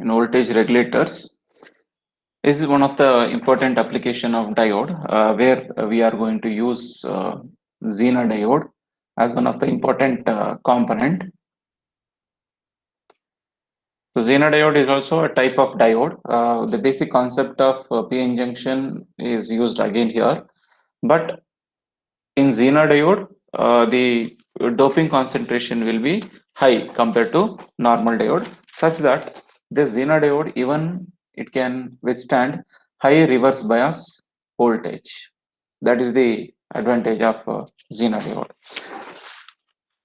in voltage regulators is one of the important application of diode where we are going to use Zener diode as one of the important component. So Zener diode is also a type of diode. The basic concept of p-n junction is used again here, but in Zener diode, the doping concentration will be high compared to normal diode, such that this Zener diode even it can withstand high reverse bias voltage. That is the advantage of Zener diode.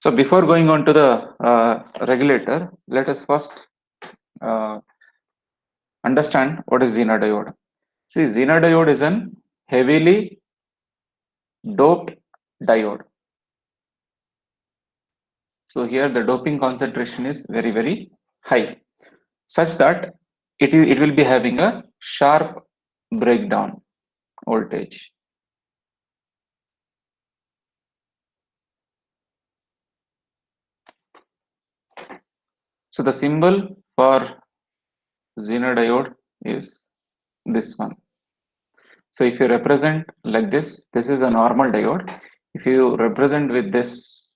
So before going on to the regulator, let us first uh, understand what is Zener diode. See, Zener diode is an heavily doped diode. So here the doping concentration is very high, such that it will be having a sharp breakdown voltage. So the symbol for Zener diode is this one. So if you represent like this is a normal diode. If you represent with this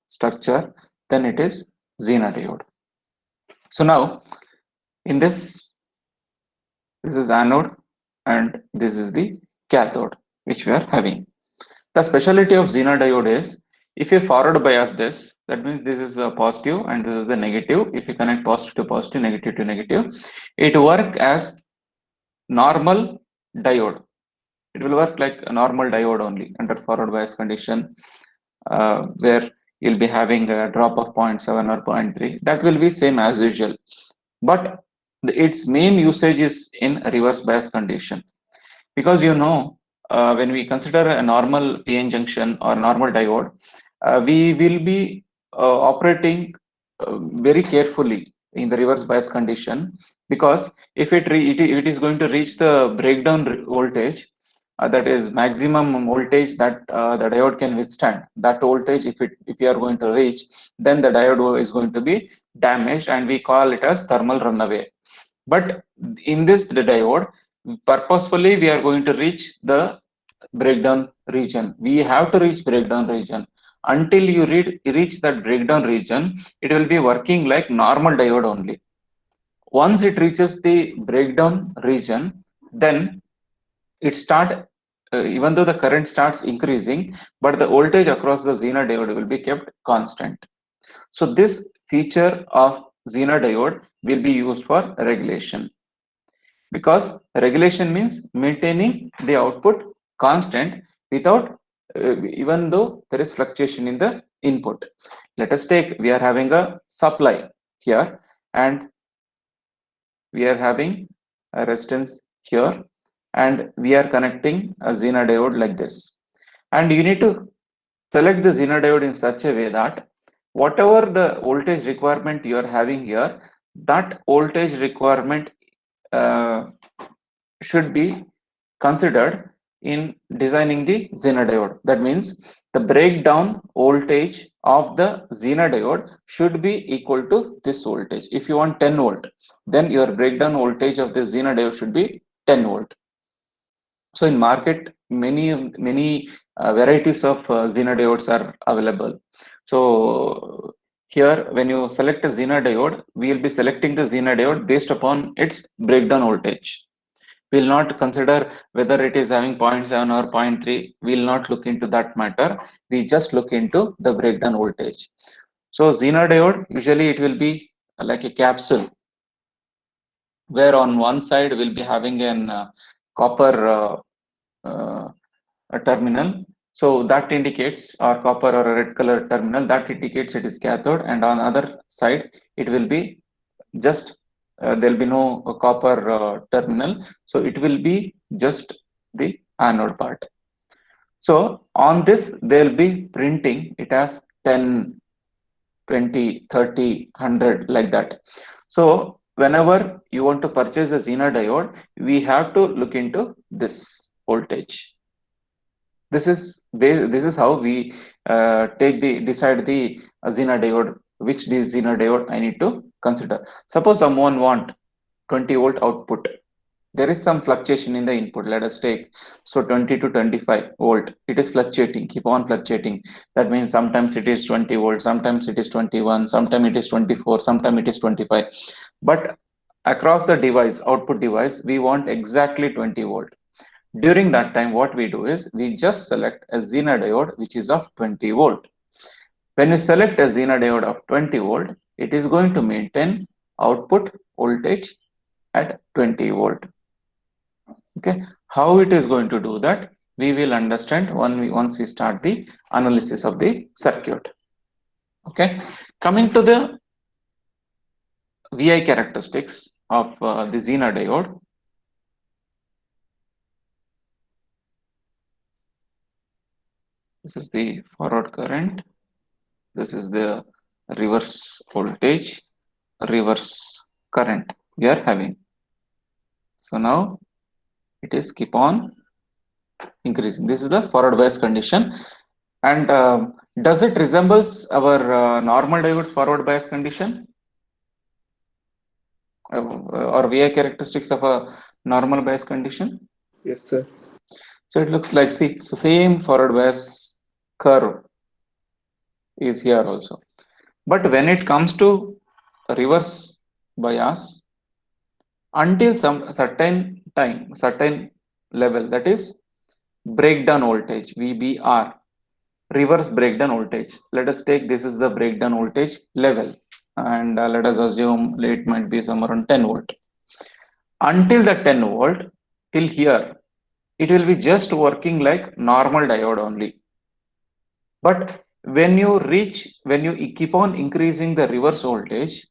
structure, then it is Zener diode. So now in this is anode and this is the cathode which we are having. The specialty of Zener diode is if you forward bias this, that means this is a positive and this is the negative. If you connect positive to positive, negative to negative, it work as normal diode. It will work like a normal diode only under forward bias condition, where you'll be having a drop of 0.7 or 0.3. That will be same as usual. But its main usage is in reverse bias condition, because when we consider a normal p-n junction or normal diode, we will be operating very carefully in the reverse bias condition, because if it is going to reach the breakdown voltage, that is maximum voltage that the diode can withstand, that voltage if you are going to reach, then the diode is going to be damaged, and we call it as thermal runaway. But in this diode, purposefully we are going to reach the breakdown region. We have to reach breakdown region. Until you reach that breakdown region, it will be working like normal diode only. Once it reaches the breakdown region, then it start even though the current starts increasing, but the voltage across the Zener diode will be kept constant. So this feature of Zener diode will be used for regulation, because regulation means maintaining the output constant without even though there is fluctuation in the input. Let us take, we are having a supply here and we are having a resistance here, and we are connecting a Zener diode like this, and you need to select the Zener diode in such a way that whatever the voltage requirement you are having here, that voltage requirement uh, should be considered in designing the Zener diode. That means the breakdown voltage of the Zener diode should be equal to this voltage. If you want 10 volt, then your breakdown voltage of the Zener diode should be 10 volt. So in market, many varieties of Zener diodes are available. So here, when you select a Zener diode, we will be selecting the Zener diode based upon its breakdown voltage. We will not consider whether it is having 0.7 or 0.3. We will not look into that matter. We just look into the breakdown voltage. So Zener diode, usually it will be like a capsule, where on one side we'll be having an copper a terminal. So that indicates, or copper or a red color terminal, that indicates it is cathode, and on other side it will be just there will be no copper terminal, so it will be just the anode part. So on this they will be printing it as 10, 20, 30, 100 like that. So whenever you want to purchase a Zener diode, we have to look into this voltage. This is how we decide the Zener diode which Zener diode I need to consider. Suppose someone want 20 volt output. There is some fluctuation in the input. Let us take, so 20 to 25 volt. It is fluctuating, keep on fluctuating. That means sometimes it is 20 volt, sometimes it is 21, sometimes it is 24, sometimes it is 25. But across the device, output device, we want exactly 20 volt. During that time, what we do is we just select a Zener diode which is of 20 volt. When you select a Zener diode of 20 volt, it is going to maintain output voltage at 20 volt. Okay, how it is going to do that, we will understand once we start the analysis of the circuit. Okay, coming to the VI characteristics of the Zener diode. This is the forward current. This is the reverse voltage, reverse current we are having. So now it is keep on increasing. This is the forward bias condition. And does it resembles our normal diodes forward bias condition or VI characteristics of a normal bias condition? Yes, sir. So it looks like, see, same forward bias curve is here also. But when it comes to reverse bias, until some certain time, certain level, that is breakdown voltage, VBR, reverse breakdown voltage. Let us take this is the breakdown voltage level, and let us assume it might be somewhere around 10 volt. Until the 10 volt, till here, it will be just working like normal diode only. But when you keep on increasing the reverse voltage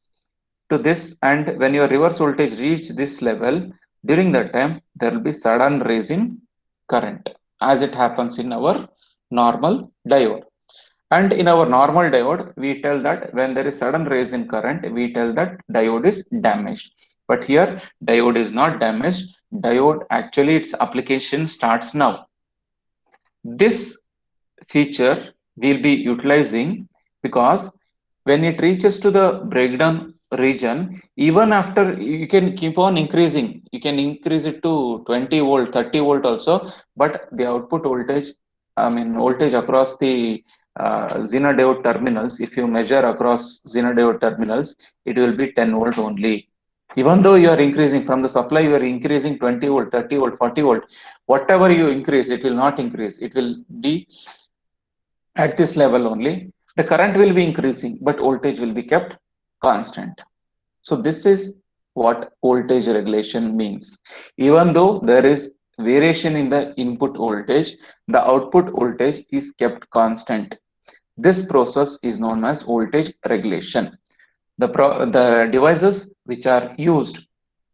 to this, and when your reverse voltage reach this level, during that time, there will be sudden rise in current, as it happens in our normal diode. And in our normal diode, we tell that when there is sudden rise in current, we tell that diode is damaged. But here, diode is not damaged. Diode, actually, its application starts now. This feature we'll be utilizing because when it reaches to the breakdown region, even after you can keep on increasing, you can increase it to 20 volt, 30 volt also, but the output voltage, I mean voltage across the Zener diode terminals, if you measure across Zener diode terminals, it will be 10 volt only. Even though you are increasing from the supply, you are increasing 20 volt, 30 volt, 40 volt, whatever you increase, it will not increase. It will be at this level only. The current will be increasing, but voltage will be kept constant. So this is what voltage regulation means. Even though there is variation in the input voltage, the output voltage is kept constant. This process is known as voltage regulation. The devices which are used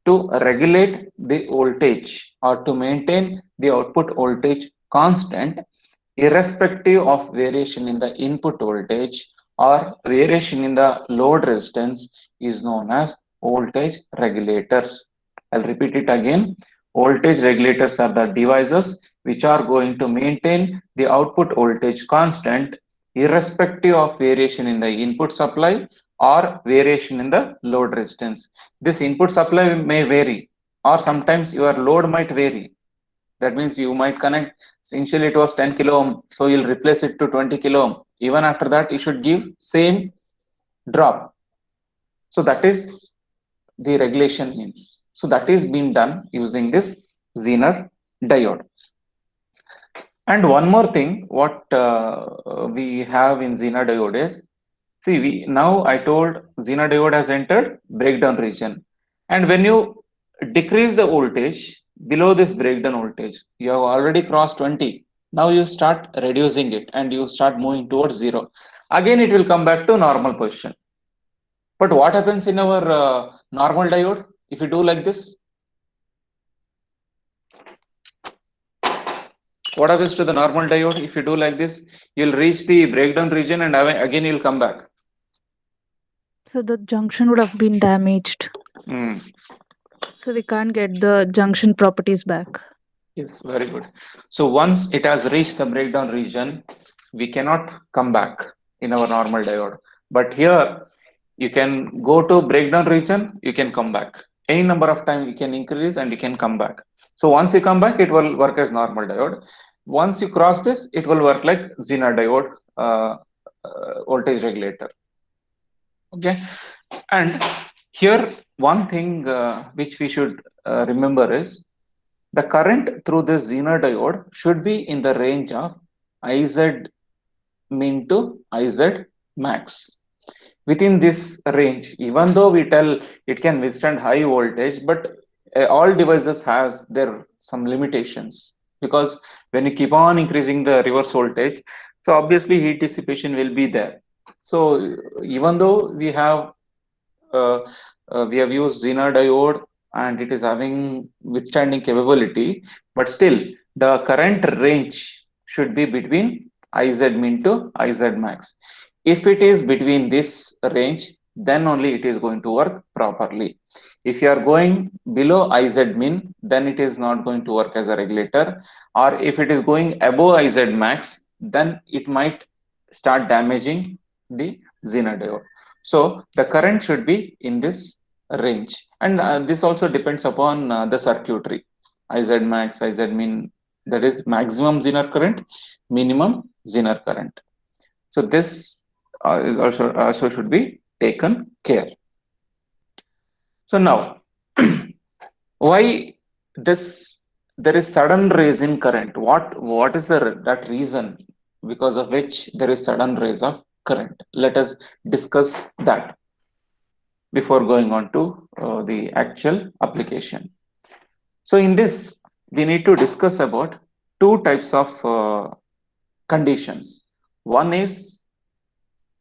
to regulate the voltage or to maintain the output voltage constant irrespective of variation in the input voltage or variation in the load resistance is known as voltage regulators. I'll repeat it again. Voltage regulators are the devices which are going to maintain the output voltage constant irrespective of variation in the input supply or variation in the load resistance. This input supply may vary, or sometimes your load might vary. That means you might connect, initially it was 10 kilo ohm, so you'll replace it to 20 kilo ohm. Even after that, you should give same drop. So that is the regulation means. So that is being done using this Zener diode. And one more thing, what we have in Zener diode is, see, now I told Zener diode has entered breakdown region. And when you decrease the voltage below this breakdown voltage, you have already crossed 20. Now you start reducing it and you start moving towards 0. Again, it will come back to normal position. But what happens in our normal diode if you do like this? What happens to the normal diode if you do like this? You'll reach the breakdown region and again you'll come back. So the junction would have been damaged. So we can't get the junction properties back. Yes, very good. So once it has reached the breakdown region, we cannot come back in our normal diode. But here you can go to breakdown region, you can come back. Any number of times you can increase and you can come back. So once you come back, it will work as normal diode. Once you cross this, it will work like Zener diode voltage regulator. Okay, and here one thing which we should remember is the current through this Zener diode should be in the range of IZ min to IZ max. Within this range, even though we tell it can withstand high voltage, but all devices has their some limitations, because when you keep on increasing the reverse voltage, so obviously heat dissipation will be there. So even though uh, we have used Zener diode and it is having withstanding capability, but still the current range should be between IZ min to IZ max. If it is between this range, then only it is going to work properly. If you are going below IZ min, then it is not going to work as a regulator, or if it is going above IZ max, then it might start damaging the Zener diode. So the current should be in this range, and this also depends upon the circuitry. IZ max, IZ min, that is maximum Zener current, minimum Zener current. So this is also should be taken care. So now, why this there is sudden rise in current? What is that reason because of which there is sudden rise of current? Let us discuss that before going on to the actual application. So in this, we need to discuss about two types of conditions. One is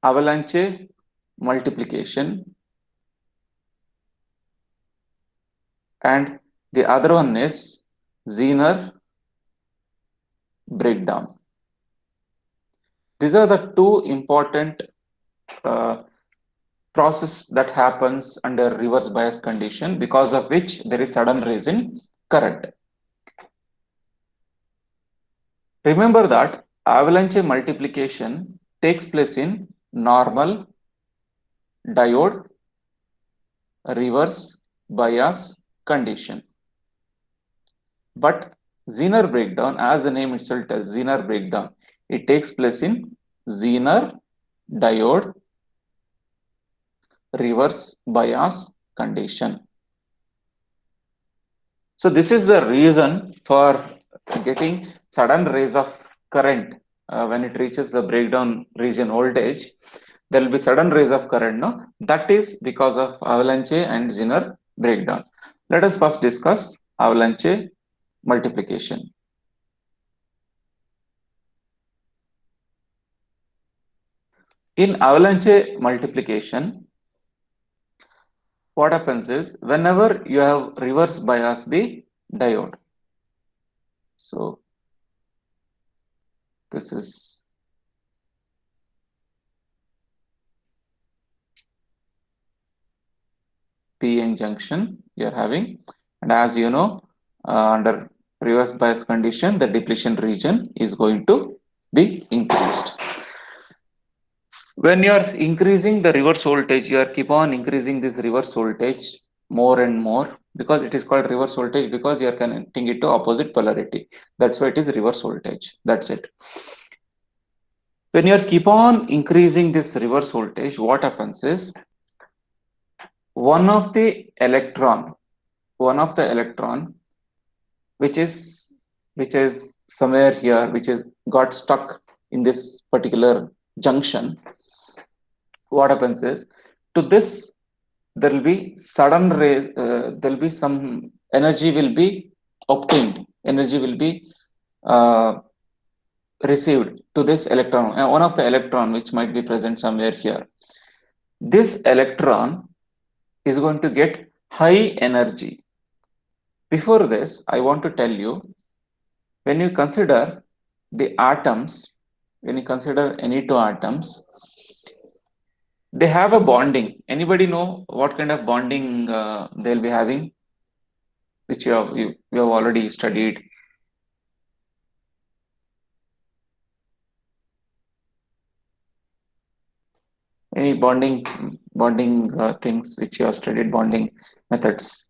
avalanche multiplication, and the other one is Zener breakdown. These are the two important uh, process that happens under reverse bias condition, because of which there is sudden rise in current. Remember that avalanche multiplication takes place in normal diode reverse bias condition. But Zener breakdown, as the name itself tells, Zener breakdown, it takes place in Zener diode reverse bias condition. So this is the reason for getting sudden rise of current when it reaches the breakdown region voltage. There will be sudden rise of current. No, that is because of avalanche and Zener breakdown. Let us first discuss avalanche multiplication. In avalanche multiplication, what happens is whenever you have reverse bias the diode. So this is PN junction you are having, and as you know, under reverse bias condition, the depletion region is going to be increased. When you are increasing the reverse voltage, you are keep on increasing this reverse voltage more and more, because it is called reverse voltage because you are connecting it to opposite polarity. That's why it is reverse voltage. That's it. When you are keep on increasing this reverse voltage, what happens is one of the electron which is somewhere here, which is got stuck in this particular junction. What happens is, to this there will be sudden rays, there will be some energy will be obtained, energy will be uh, received to this electron, one of the electron which might be present somewhere here. This electron is going to get high energy. Before this, I want to tell you, when you consider the atoms, when you consider any two atoms, they have a bonding. Anybody know what kind of bonding they'll be having, which you have already studied? Any bonding things which you have studied, bonding methods?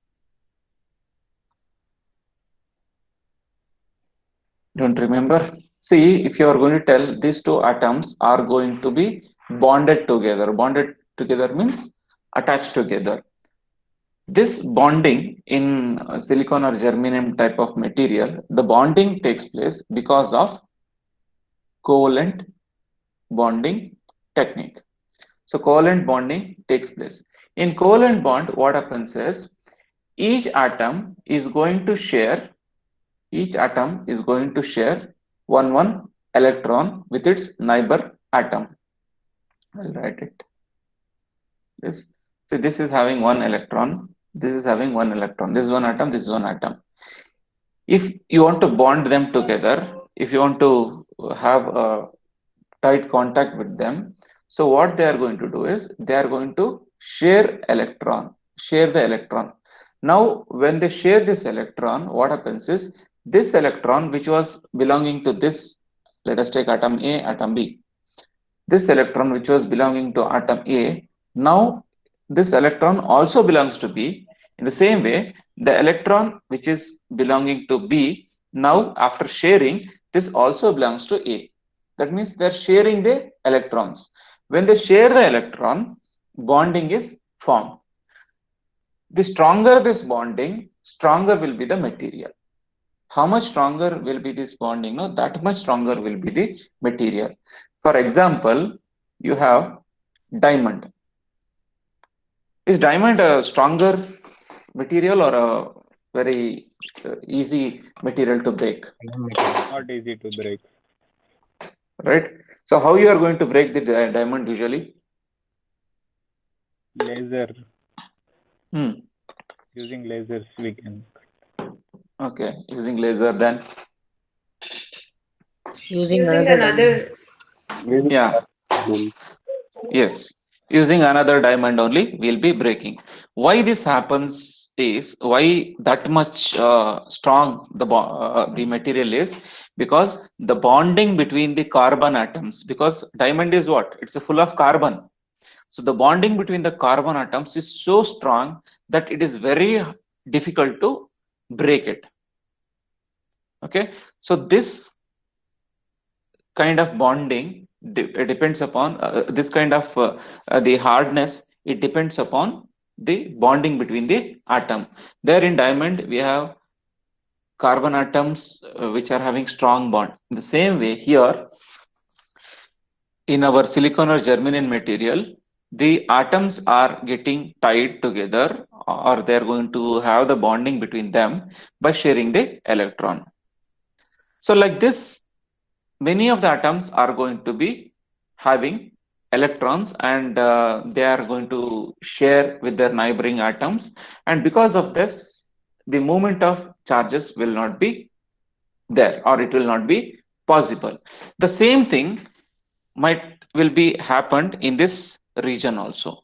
Don't remember? See, if you are going to tell these two atoms are going to be bonded together. Bonded together means attached together. This bonding in silicon or germanium type of material, the bonding takes place because of covalent bonding technique. So covalent bonding takes place. In covalent bond, what happens is each atom is going to share one electron with its neighbor atom. I'll write it. This. So this is having one electron. This is having one electron. This is one atom. This is one atom. If you want to bond them together, if you want to have a tight contact with them, so what they are going to do is they are going to share the electron. Now, when they share this electron, what happens is this electron, which was belonging to this, let us take atom A, atom B. This electron, which was belonging to atom A, now this electron also belongs to B. In the same way, the electron which is belonging to B, now after sharing, this also belongs to A. That means they are sharing the electrons. When they share the electron, bonding is formed. The stronger this bonding, stronger will be the material. How much stronger will be this bonding? No, that much stronger will be the material. For example, you have diamond. Is diamond a stronger material or a very easy material to break? Not easy to break. Right. So how you are going to break the diamond usually? Laser. Hmm. Using lasers we can. Okay, using laser then. Using another. Yeah. Yes, using another diamond only we'll be breaking. Why this happens is why that much strong the material is, because the bonding between the carbon atoms, because diamond is what? It's full of carbon. So the bonding between the carbon atoms is so strong that it is very difficult to break it. Okay, so this kind of bonding depends upon this kind of the hardness, it depends upon the bonding between the atom. There in diamond we have carbon atoms which are having strong bond. In the same way here in our silicon or germanium material, the atoms are getting tied together, or they are going to have the bonding between them by sharing the electron. So like this, many of the atoms are going to be having electrons, and they are going to share with their neighboring atoms, and because of this the movement of charges will not be there, or it will not be possible. The same thing will be happened in this region also.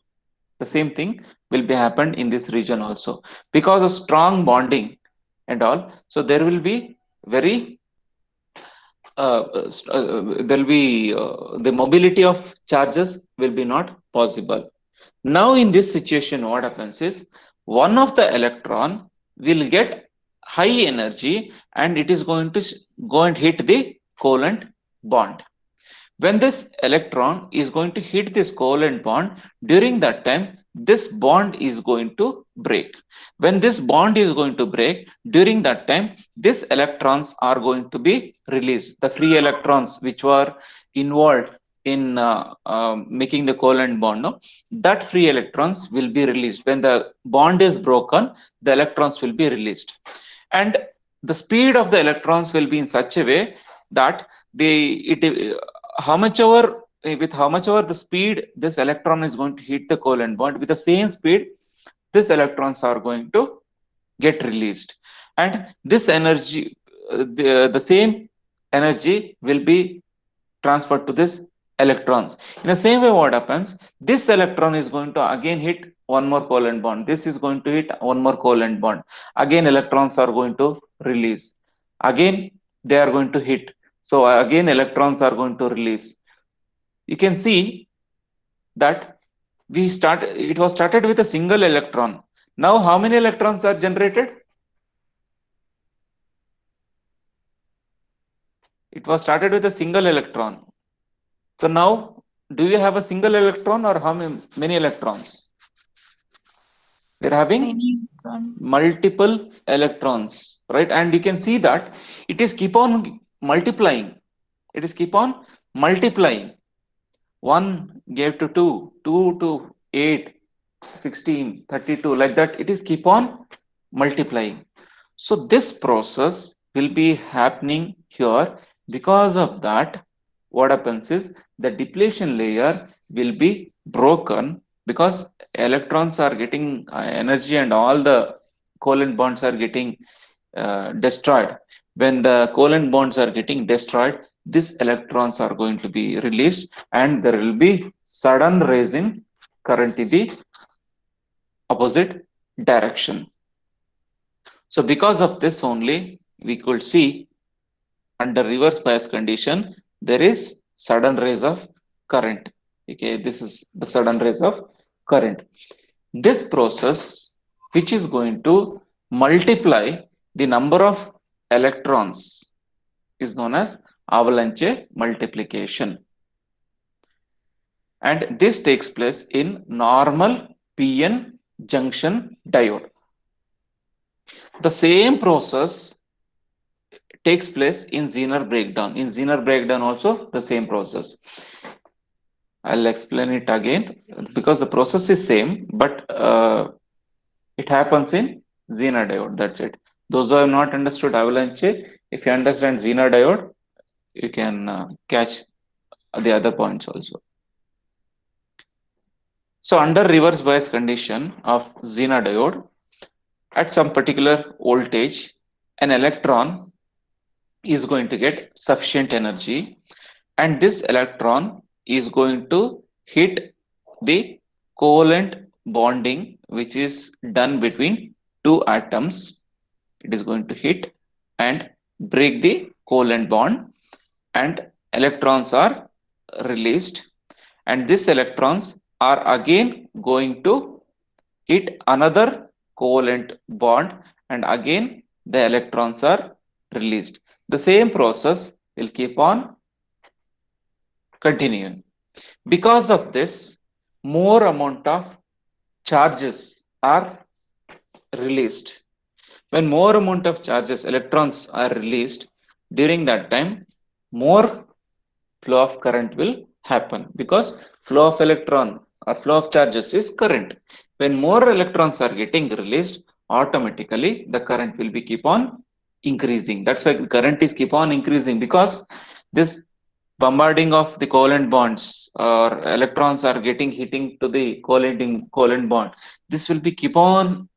The same thing will be happened in this region also, because of strong bonding and all. So there will be very there will be the mobility of charges will be not possible. Now in this situation, what happens is one of the electron will get high energy and it is going to go and hit the covalent bond. When this electron is going to hit this covalent bond, during that time this bond is going to break. When this bond is going to break, during that time these electrons are going to be released. The free electrons which were involved in making the covalent bond, no, that free electrons will be released. When the bond is broken, the electrons will be released, and the speed of the electrons will be in such a way that how much ever the speed this electron is going to hit the covalent bond, with the same speed these electrons are going to get released, and this energy the same energy will be transferred to this electrons. In the same way, what happens, this electron is going to again hit one more covalent bond, this is going to hit one more covalent bond, again electrons are going to release, again they are going to hit, so again electrons are going to release. You can see that it was started with a single electron. Now how many electrons are generated? It was started with a single electron. So now, do you have a single electron or how many electrons? We're having multiple electrons, right? And you can see that it is keep on multiplying. It is keep on multiplying. 1 gave to 2, 2 to 8, 16, 32, like that. It is keep on multiplying. So this process will be happening here. Because of that, what happens is the depletion layer will be broken because electrons are getting energy and all the covalent bonds are getting destroyed. When the covalent bonds are getting destroyed, these electrons are going to be released and there will be sudden rise in current in the opposite direction. So because of this only, we could see under reverse bias condition, there is sudden rise of current. Okay, this is the sudden rise of current. This process, which is going to multiply the number of electrons, is known as avalanche multiplication. And this takes place in normal PN junction diode. The same process takes place in Zener breakdown. In Zener breakdown also the same process. I'll explain it again because the process is same, but it happens in Zener diode. That's it. Those who have not understood avalanche, if you understand Zener diode, you can catch the other points also. So under reverse bias condition of Zener diode, at some particular voltage, an electron is going to get sufficient energy and this electron is going to hit the covalent bonding which is done between two atoms. It is going to hit and break the covalent bond and electrons are released, and these electrons are again going to hit another covalent bond and again the electrons are released. The same process will keep on continuing. Because of this, more amount of charges are released. When more amount of charges, electrons are released, during that time, more flow of current will happen because flow of electron or flow of charges is current. When more electrons are getting released, automatically the current will be keep on increasing. That's why current is keep on increasing, because this bombarding of the covalent bonds or electrons are getting hitting to the covalent bond. This will be keep on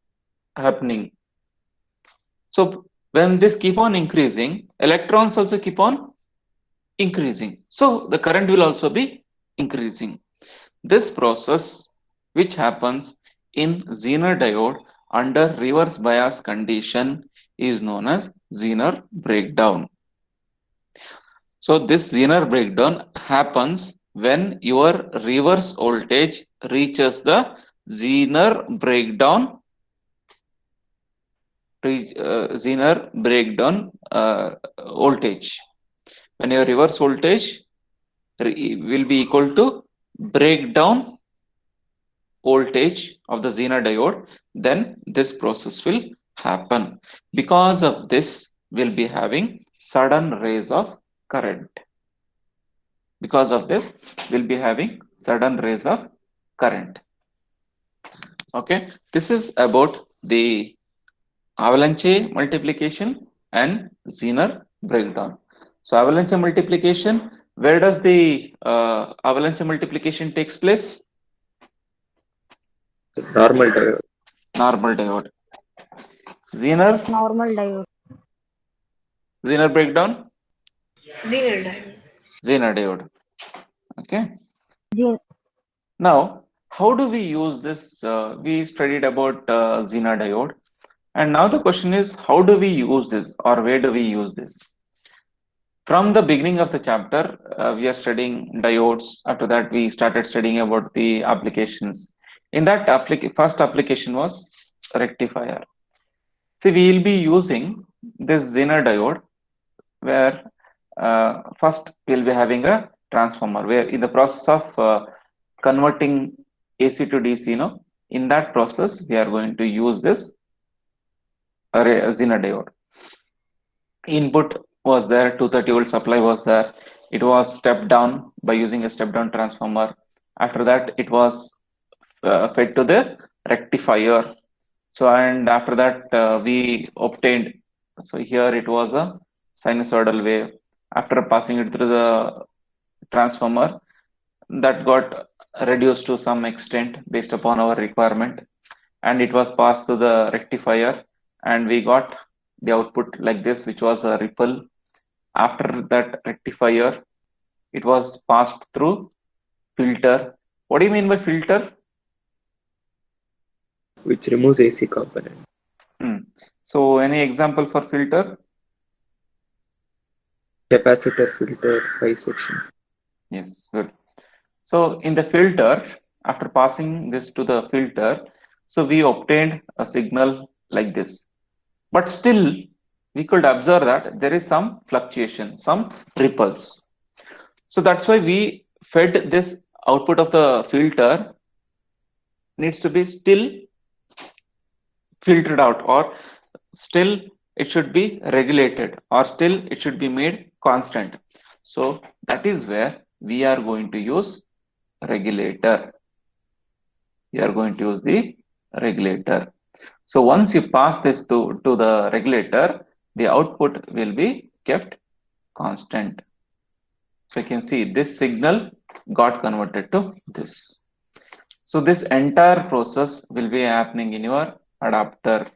happening. So when this keep on increasing, electrons also keep on increasing. So the current will also be increasing. This process, which happens in Zener diode under reverse bias condition, is known as Zener breakdown. So this Zener breakdown happens when your reverse voltage reaches the Zener breakdown voltage. When your reverse voltage will be equal to breakdown voltage of the Zener diode, then this process will happen. Because of this, we'll be having sudden rise of current. Because of this, we'll be having sudden rise of current. Okay, this is about the avalanche multiplication and Zener breakdown. So avalanche multiplication, where does the avalanche multiplication takes place? Normal diode. Normal diode. Zener? Normal diode. Zener breakdown? Zener diode. Zener diode. Okay. Zener. Now, how do we use this? We studied about Zener diode. And now the question is, how do we use this or where do we use this? From the beginning of the chapter, we are studying diodes. After that, we started studying about the applications. In that first application was rectifier. See, we will be using this Zener diode where first we'll be having a transformer where in the process of converting AC to DC, in that process, we are going to use this Zener diode. Input was there, 230 volt supply was there. It was stepped down by using a step down transformer. After that, it was fed to the rectifier. So, and after that, we obtained, so here it was a sinusoidal wave. After passing it through the transformer, that got reduced to some extent based upon our requirement, and it was passed to the rectifier, and we got the output like this, which was a ripple. After that rectifier, it was passed through filter. What do you mean by filter? Which removes AC component. So any example for filter? Capacitor filter bisection. Yes, good. So in the filter, after passing this to the filter, so we obtained a signal like this. But still, we could observe that there is some fluctuation, some ripples. So that's why we fed this output of the filter needs to be still filtered out, or still it should be regulated, or still it should be made constant. So that is where we are going to use regulator. We are going to use the regulator. So once you pass this to the regulator, the output will be kept constant. So you can see this signal got converted to this. So this entire process will be happening in your adapter.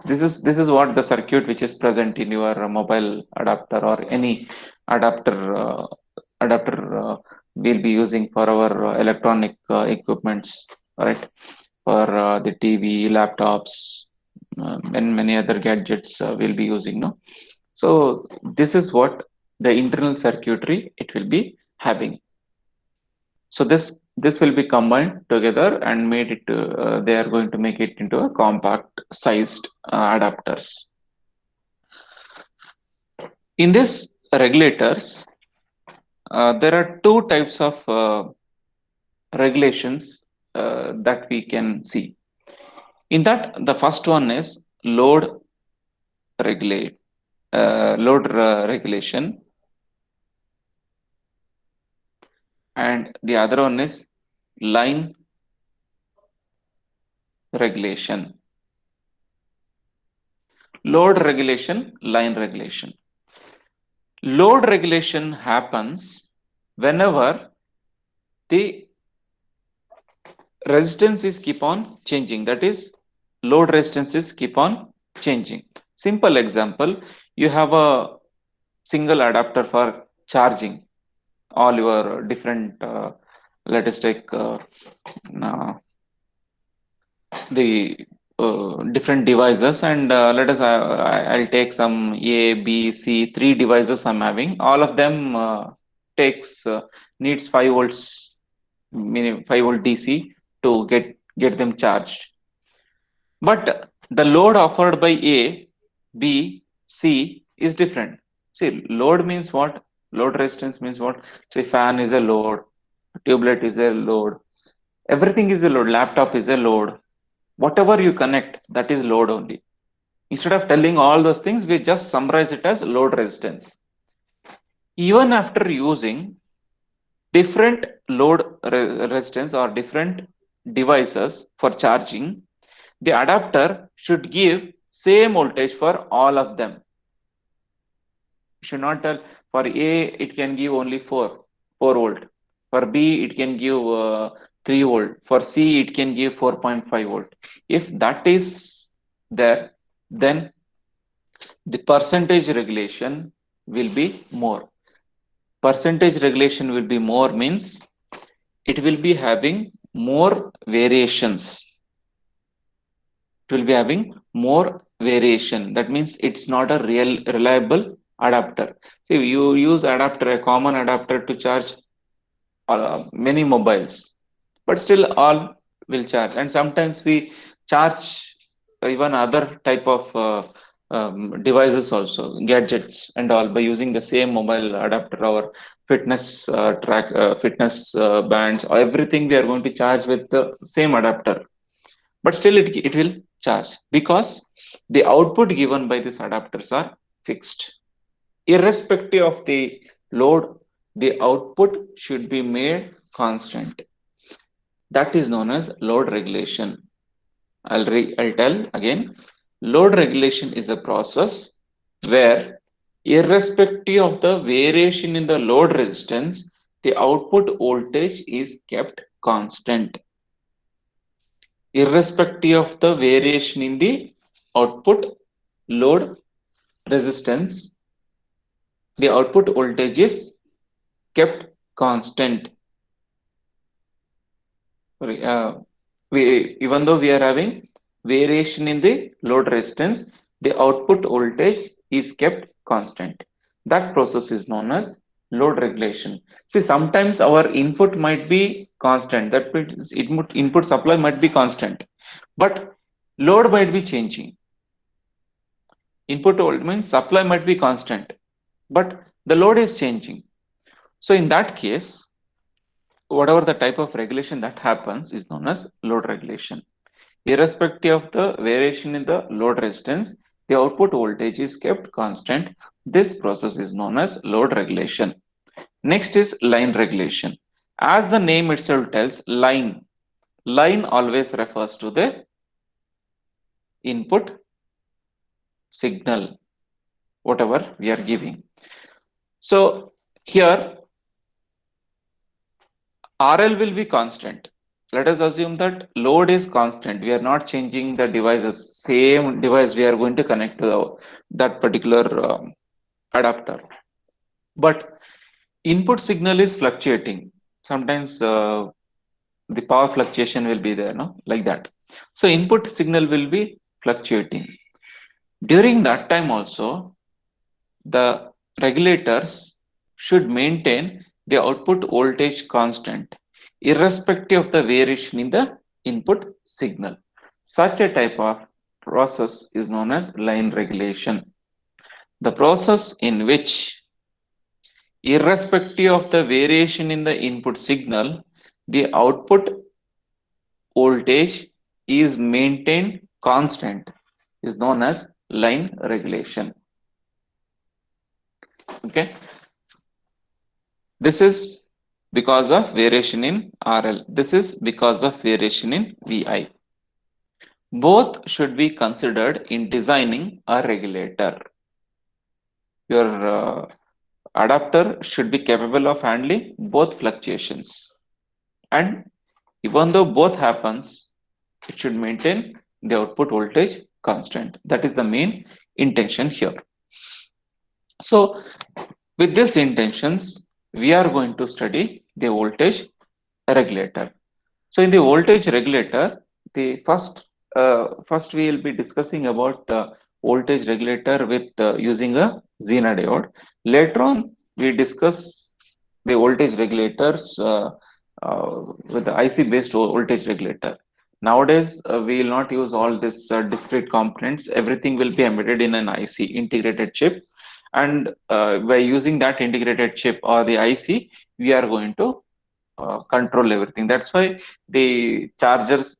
This is what the circuit which is present in your mobile adapter or any adapter we'll be using for our electronic equipments, right? For the TV, laptops, and many other gadgets we'll be using. No, so this is what the internal circuitry it will be having. So this will be combined together and made it. They are going to make it into a compact sized adapters. In this regulators, there are two types of regulations that we can see. In that, the first one is load regulation, and the other one is line regulation. Load regulation, line regulation. Load regulation happens whenever the resistances keep on changing. That is, load resistances keep on changing. Simple example, you have a single adapter for charging all your different, let us take the different devices, and let us I'll take some A, B, C, 3 devices I'm having. All of them needs 5 volts, meaning 5 volt DC to get them charged. But the load offered by A, B, C is different. See, load means what? Load resistance means what? Say fan is a load, tube is a load, everything is a load, laptop is a load. Whatever you connect, that is load only. Instead of telling all those things, we just summarize it as load resistance. Even after using different load resistance or different devices for charging, the adapter should give same voltage for all of them. You should not tell for A it can give only 4 volt. For B it can give 3 volt. For C it can give 4.5 volt. If that is there, then the percentage regulation will be more. Percentage regulation will be more means it will be having more variations. It will be having more variation. That means it's not a real reliable adapter. See, you use adapter, a common adapter to charge many mobiles, but still all will charge. And sometimes we charge even other type of devices also, gadgets and all, by using the same mobile adapter or fitness fitness bands, or everything we are going to charge with the same adapter, but still it will charge because the output given by these adapters are fixed. Irrespective of the load, the output should be made constant. That is known as load regulation. I'll tell again. Load regulation is a process where, irrespective of the variation in the load resistance, the output voltage is kept constant. Irrespective of the variation in the output load resistance, the output voltage is kept constant. Sorry, even though we are having variation in the load resistance, the output voltage is kept constant. That process is known as load regulation. See, sometimes our input might be constant, that means input supply might be constant, but load might be changing. Input volt means supply might be constant, but the load is changing. So in that case, whatever the type of regulation that happens is known as load regulation. Irrespective of the variation in the load resistance, the output voltage is kept constant. This process is known as load regulation. Next is line regulation. As the name itself tells, line always refers to the input signal, whatever we are giving. So here RL will be constant. Let us assume that load is constant. We are not changing the devices. Same device we are going to connect to that particular adapter. But input signal is fluctuating. Sometimes the power fluctuation will be there, no? Like that. So input signal will be fluctuating. During that time also, the regulators should maintain the output voltage constant, irrespective of the variation in the input signal. Such a type of process is known as line regulation. The process in which, irrespective of the variation in the input signal, the output voltage is maintained constant is known as line regulation. Okay. This is because of variation in RL. This is because of variation in VI. Both should be considered in designing a regulator. Your adapter should be capable of handling both fluctuations. And even though both happens, it should maintain the output voltage constant. That is the main intention here. So with these intentions, we are going to study the voltage regulator. So in the voltage regulator, the first we will be discussing about voltage regulator with using a Zener diode. Later on, we discuss the voltage regulators with the IC based voltage regulator. Nowadays, we will not use all this discrete components. Everything will be embedded in an IC integrated chip, and by using that integrated chip or the IC, we are going to control everything. That's why the chargers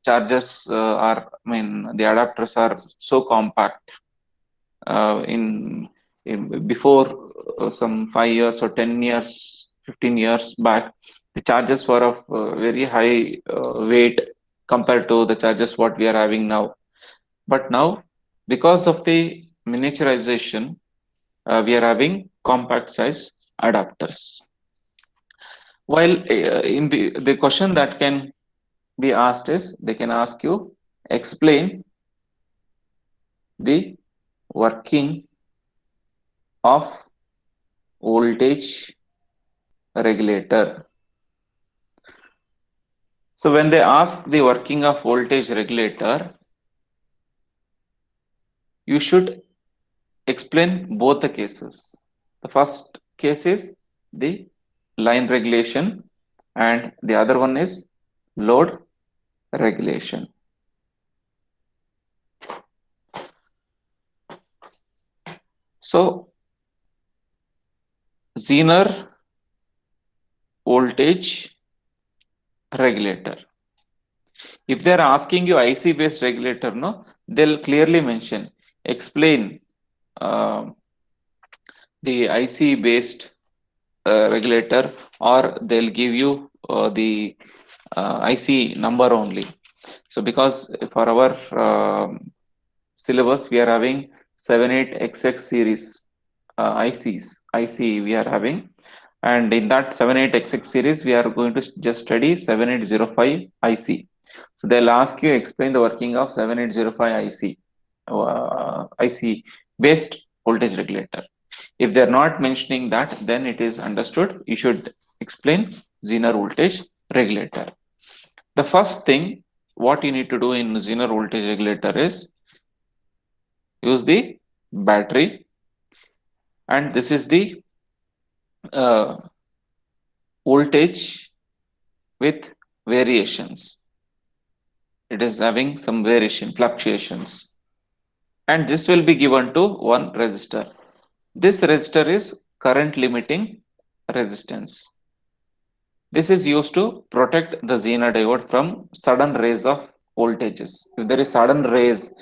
are, I mean, the adapters are so compact. In before some 5 years or 10 years, 15 years back, the chargers were of very high weight compared to the chargers what we are having now. But now, because of the miniaturization, we are having compact size adapters. While in the question that can be asked is, they can ask you, explain the working of voltage regulator. So when they ask the working of voltage regulator, you should explain both the cases. The first case is the line regulation and the other one is load regulation. So Zener voltage regulator. If they are asking you IC based regulator, no, they'll clearly mention, explain the IC based regulator, or they'll give you the IC number only. So because for our syllabus we are having 78XX series IC we are having, and in that 78XX series we are going to just study 7805 IC. So they'll ask you explain the working of 7805 IC based voltage regulator. If they're not mentioning that, then it is understood you should explain Zener voltage regulator. The first thing what you need to do in Zener voltage regulator is use the battery, and this is the voltage with variations. It is having some variation, fluctuations, and this will be given to one resistor. This resistor is current limiting resistance. This is used to protect the Zener diode from sudden raise of voltages. If there is sudden raise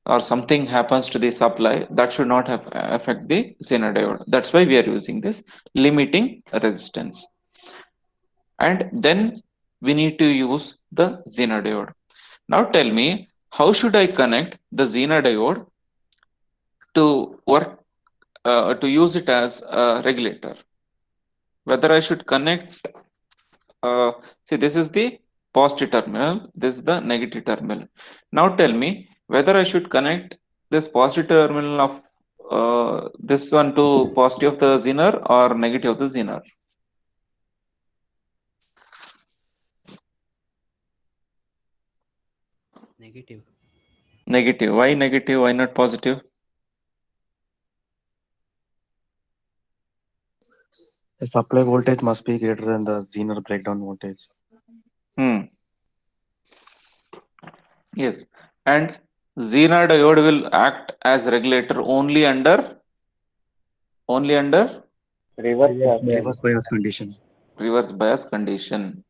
or something happens to the supply, that should not have affect the Zener diode. That's why we are using this limiting resistance. And then we need to use the Zener diode. Now tell me, how should I connect the Zener diode to work to use it as a regulator? Whether I should connect, see, this is the positive terminal, this is the negative terminal. Now tell me whether I should connect this positive terminal of this one to positive of the Zener or negative of the Zener. Negative. Negative. Why negative? Why not positive? The supply voltage must be greater than the Zener breakdown voltage. Yes, and Zener diode will act as regulator only under Reverse bias condition. reverse bias condition.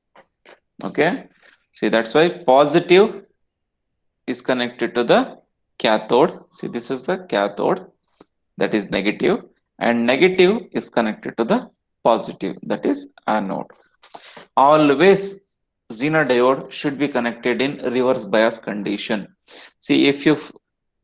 Okay, see, that's why positive is connected to the cathode. See, this is the cathode, that is negative, and negative is connected to the positive, that is anode. Always Zener diode should be connected in reverse bias condition. See, if you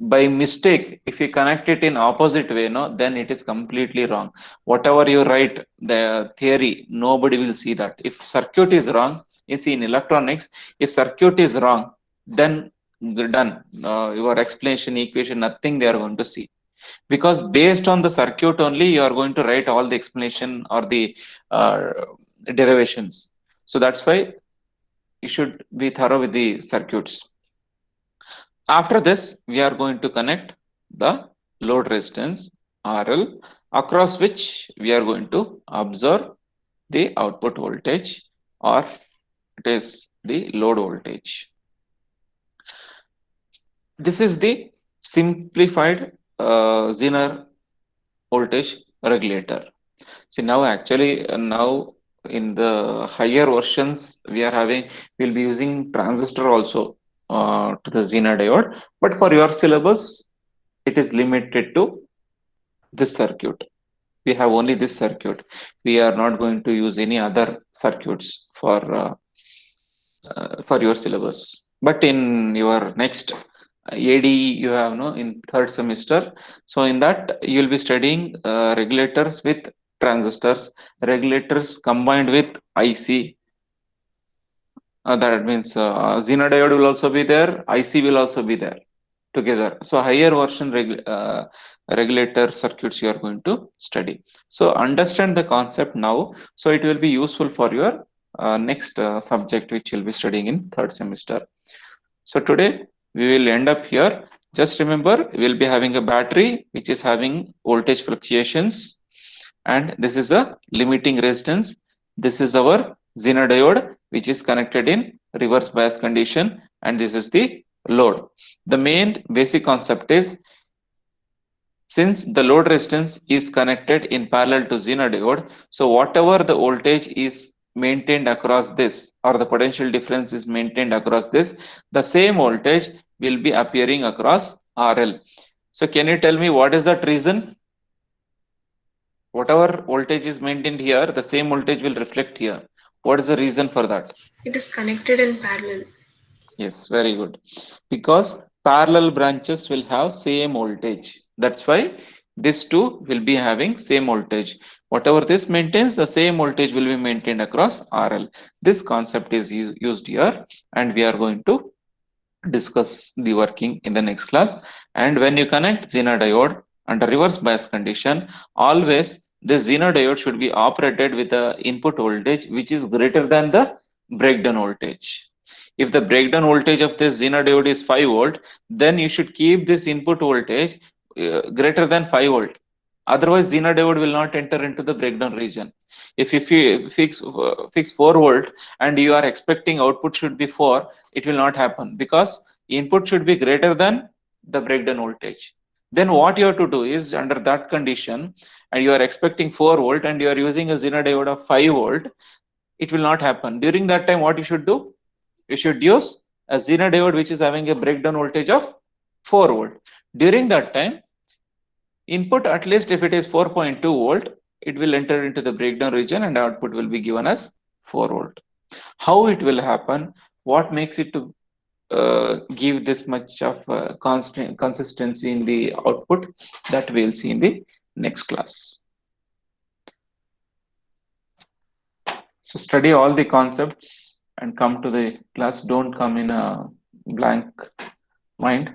by mistake, if you connect it in opposite way, no, then it is completely wrong. Whatever you write the theory, nobody will see that. If circuit is wrong, you see in electronics, if circuit is wrong, then done. Your explanation, equation, nothing they are going to see. Because based on the circuit only, you are going to write all the explanation or the derivations. So that's why you should be thorough with the circuits. After this, we are going to connect the load resistance RL, across which we are going to observe the output voltage, or it is the load voltage. This is the simplified Zener voltage regulator. See, now actually now in the higher versions we'll be using transistor also to the Zener diode, but for your syllabus it is limited to this circuit. We have only this circuit. We are not going to use any other circuits for your syllabus. But in your next AD you have in third semester, so in that you will be studying regulators with transistors, regulators combined with IC. That means Zener diode will also be there, IC will also be there together. So higher version regulator circuits you are going to study. So understand the concept now, so it will be useful for your next subject which you'll be studying in third semester. So today we will end up here. Just remember, we will be having a battery which is having voltage fluctuations, and this is a limiting resistance. This is our Zener diode which is connected in reverse bias condition, and this is the load. The main basic concept is, since the load resistance is connected in parallel to Zener diode, so whatever the voltage is maintained across this, or the potential difference is maintained across this, the same voltage will be appearing across RL. So can you tell me what is that reason? Whatever voltage is maintained here, the same voltage will reflect here. What is the reason for that? It is connected in parallel. Yes, very good. Because parallel branches will have same voltage. That's why these two will be having same voltage. Whatever this maintains, the same voltage will be maintained across RL. This concept is used here, and we are going to discuss the working in the next class. And when you connect Zener diode under reverse bias condition, always the Zener diode should be operated with the input voltage which is greater than the breakdown voltage. If the breakdown voltage of this Zener diode is 5 volt, then you should keep this input voltage greater than 5 volt. Otherwise, Zener diode will not enter into the breakdown region. If you fix 4 volt and you are expecting output should be 4, it will not happen, because input should be greater than the breakdown voltage. Then what you have to do is, under that condition, and you are expecting 4 volt and you are using a Zener diode of 5 volt, it will not happen. During that time, what you should do? You should use a Zener diode which is having a breakdown voltage of 4 volt. During that time, input, at least if it is 4.2 volt, it will enter into the breakdown region and output will be given as 4 volt. How it will happen? What makes it to give this much of consistency in the output? That we'll see in the next class. So study all the concepts and come to the class. Don't come in a blank mind.